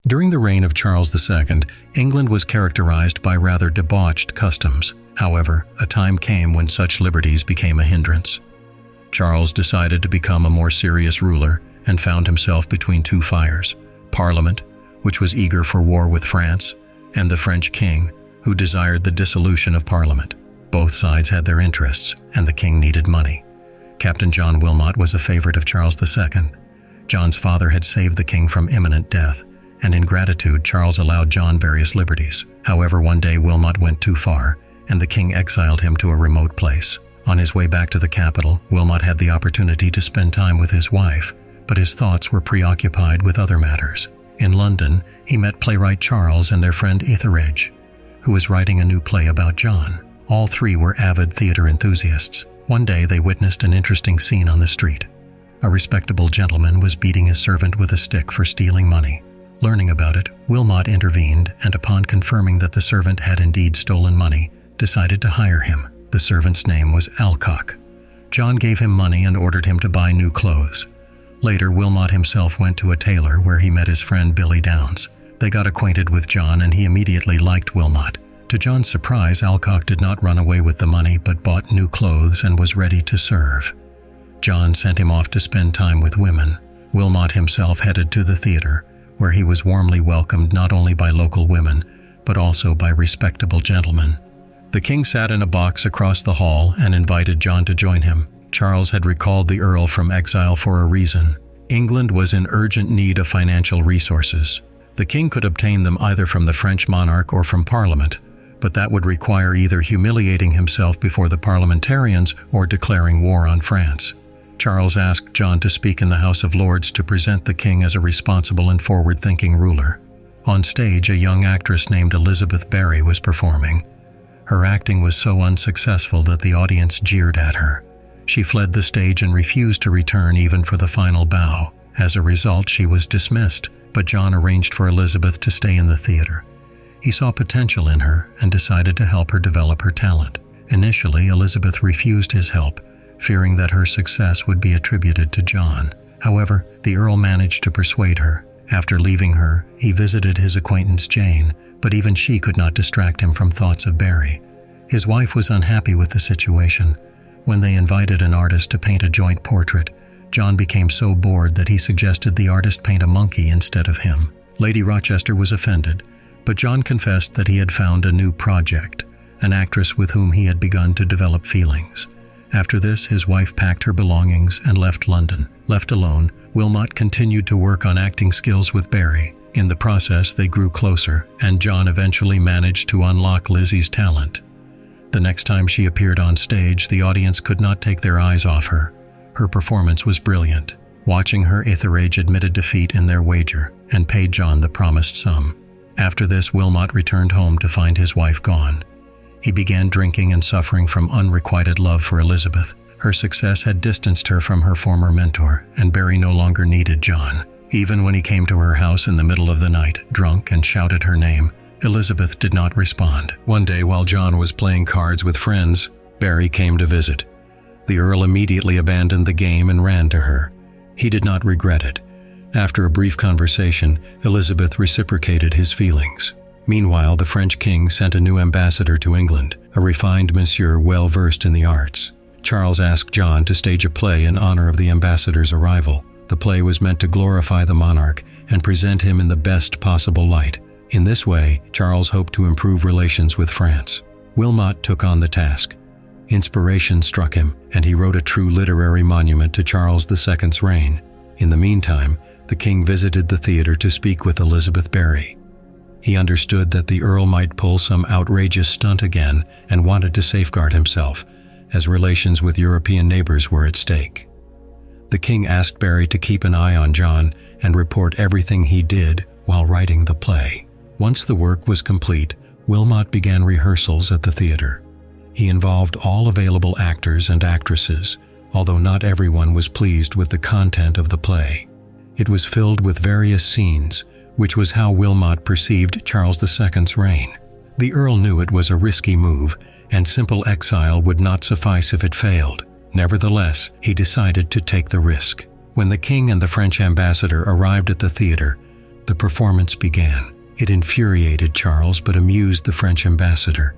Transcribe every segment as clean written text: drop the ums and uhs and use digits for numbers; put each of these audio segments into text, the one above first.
During the reign of Charles II, England was characterized by rather debauched customs. However, a time came when such liberties became a hindrance. Charles decided to become a more serious ruler and found himself between two fires: Parliament, which was eager for war with France, and the French king, who desired the dissolution of Parliament. Both sides had their interests, and the king needed money. Captain John Wilmot was a favorite of Charles II. John's father had saved the king from imminent death, and in gratitude Charles allowed John various liberties. However, one day Wilmot went too far, and the king exiled him to a remote place. On his way back to the capital, Wilmot had the opportunity to spend time with his wife, but his thoughts were preoccupied with other matters. In London, he met playwright Charles and their friend Etheredge, who was writing a new play about John. All three were avid theater enthusiasts. One day they witnessed an interesting scene on the street. A respectable gentleman was beating his servant with a stick for stealing money. Learning about it, Wilmot intervened, and upon confirming that the servant had indeed stolen money, decided to hire him. The servant's name was Alcock. John gave him money and ordered him to buy new clothes. Later, Wilmot himself went to a tailor where he met his friend Billy Downs. They got acquainted with John, and he immediately liked Wilmot. To John's surprise, Alcock did not run away with the money but bought new clothes and was ready to serve. John sent him off to spend time with women. Wilmot himself headed to the theater, where he was warmly welcomed not only by local women, but also by respectable gentlemen. The king sat in a box across the hall and invited John to join him. Charles had recalled the Earl from exile for a reason. England was in urgent need of financial resources. The king could obtain them either from the French monarch or from Parliament, but that would require either humiliating himself before the parliamentarians or declaring war on France. Charles asked John to speak in the House of Lords to present the king as a responsible and forward-thinking ruler. On stage, a young actress named Elizabeth Barry was performing. Her acting was so unsuccessful that the audience jeered at her. She fled the stage and refused to return even for the final bow. As a result, she was dismissed, but John arranged for Elizabeth to stay in the theater. He saw potential in her and decided to help her develop her talent. Initially, Elizabeth refused his help, fearing that her success would be attributed to John. However, the Earl managed to persuade her. After leaving her, he visited his acquaintance Jane, but even she could not distract him from thoughts of Barry. His wife was unhappy with the situation. When they invited an artist to paint a joint portrait, John became so bored that he suggested the artist paint a monkey instead of him. Lady Rochester was offended, but John confessed that he had found a new project, an actress with whom he had begun to develop feelings. After this, his wife packed her belongings and left London. Left alone, Wilmot continued to work on acting skills with Barry. In the process, they grew closer, and John eventually managed to unlock Lizzie's talent. The next time she appeared on stage, the audience could not take their eyes off her. Her performance was brilliant. Watching her, Etheredge admitted defeat in their wager and paid John the promised sum. After this, Wilmot returned home to find his wife gone. He began drinking and suffering from unrequited love for Elizabeth. Her success had distanced her from her former mentor, and Barry no longer needed John. Even when he came to her house in the middle of the night, drunk, and shouted her name, Elizabeth did not respond. One day, while John was playing cards with friends, Barry came to visit. The Earl immediately abandoned the game and ran to her. He did not regret it. After a brief conversation, Elizabeth reciprocated his feelings. Meanwhile, the French king sent a new ambassador to England, a refined monsieur well versed in the arts. Charles asked John to stage a play in honor of the ambassador's arrival. The play was meant to glorify the monarch and present him in the best possible light. In this way, Charles hoped to improve relations with France. Wilmot took on the task. Inspiration struck him, and he wrote a true literary monument to Charles II's reign. In the meantime, the king visited the theater to speak with Elizabeth Barry. He understood that the Earl might pull some outrageous stunt again and wanted to safeguard himself, as relations with European neighbors were at stake. The king asked Barry to keep an eye on John and report everything he did while writing the play. Once the work was complete, Wilmot began rehearsals at the theater. He involved all available actors and actresses, although not everyone was pleased with the content of the play. It was filled with various scenes, which was how Wilmot perceived Charles II's reign. The Earl knew it was a risky move, and simple exile would not suffice if it failed. Nevertheless, he decided to take the risk. When the king and the French ambassador arrived at the theater, The performance began. It infuriated Charles but amused the French ambassador.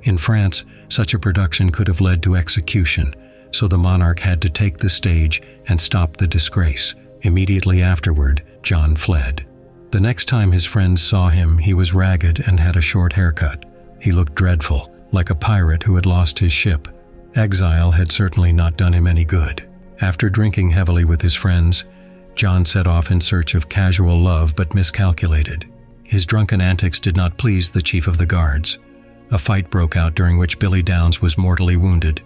In France, such a production could have led to execution, so the monarch had to take the stage and stop the disgrace. Immediately afterward, John fled. The next time his friends saw him, he was ragged and had a short haircut. He looked dreadful, like a pirate who had lost his ship. Exile had certainly not done him any good. After drinking heavily with his friends, John set off in search of casual love but miscalculated. His drunken antics did not please the chief of the guards. A fight broke out during which Billy Downes was mortally wounded.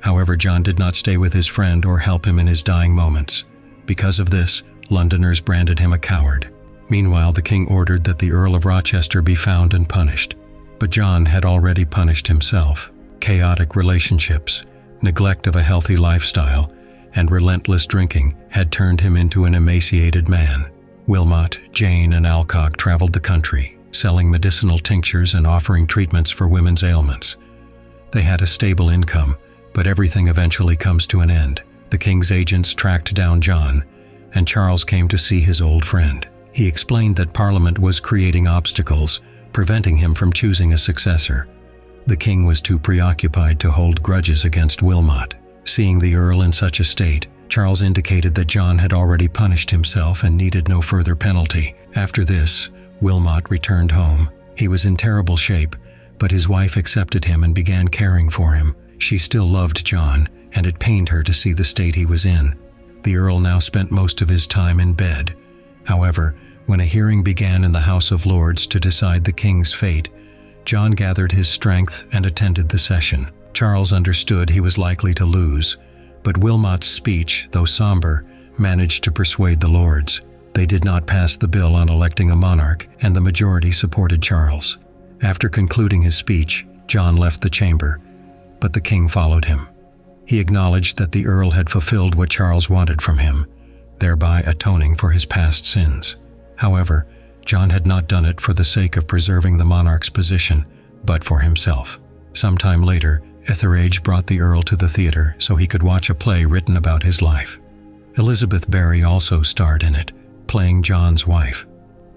However, John did not stay with his friend or help him in his dying moments. Because of this, Londoners branded him a coward. Meanwhile, the king ordered that the Earl of Rochester be found and punished. But John had already punished himself. Chaotic relationships, neglect of a healthy lifestyle, and relentless drinking had turned him into an emaciated man. Wilmot, Jane, and Alcock traveled the country, selling medicinal tinctures and offering treatments for women's ailments. They had a stable income, but everything eventually comes to an end. The king's agents tracked down John, and Charles came to see his old friend. He explained that Parliament was creating obstacles, preventing him from choosing a successor. The king was too preoccupied to hold grudges against Wilmot. Seeing the Earl in such a state, Charles indicated that John had already punished himself and needed no further penalty. After this, Wilmot returned home. He was in terrible shape, but his wife accepted him and began caring for him. She still loved John, and it pained her to see the state he was in. The Earl now spent most of his time in bed. However, when a hearing began in the House of Lords to decide the king's fate, John gathered his strength and attended the session. Charles understood he was likely to lose, but Wilmot's speech, though somber, managed to persuade the Lords. They did not pass the bill on electing a monarch, and the majority supported Charles. After concluding his speech, John left the chamber, but the king followed him. He acknowledged that the Earl had fulfilled what Charles wanted from him, thereby atoning for his past sins. However, John had not done it for the sake of preserving the monarch's position, but for himself. Sometime later, Etheridge brought the Earl to the theater so he could watch a play written about his life. Elizabeth Barry also starred in it, playing John's wife.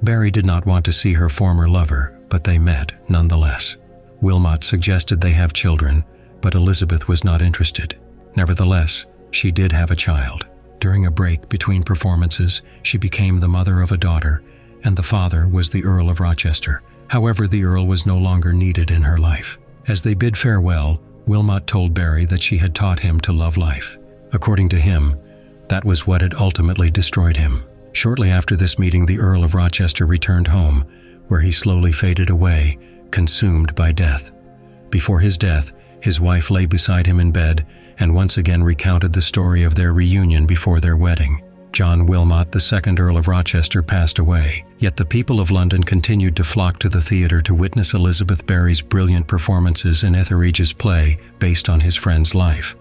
Barry did not want to see her former lover, but they met nonetheless. Wilmot suggested they have children, but Elizabeth was not interested. Nevertheless, she did have a child. During a break between performances, she became the mother of a daughter, and the father was the Earl of Rochester. However, the Earl was no longer needed in her life. As they bid farewell, Wilmot told Barry that she had taught him to love life. According to him, that was what had ultimately destroyed him. Shortly after this meeting, the Earl of Rochester returned home, where he slowly faded away, consumed by death. Before his death, his wife lay beside him in bed and once again recounted the story of their reunion before their wedding. John Wilmot, the second Earl of Rochester, passed away, yet the people of London continued to flock to the theatre to witness Elizabeth Barry's brilliant performances in Etheridge's play based on his friend's life.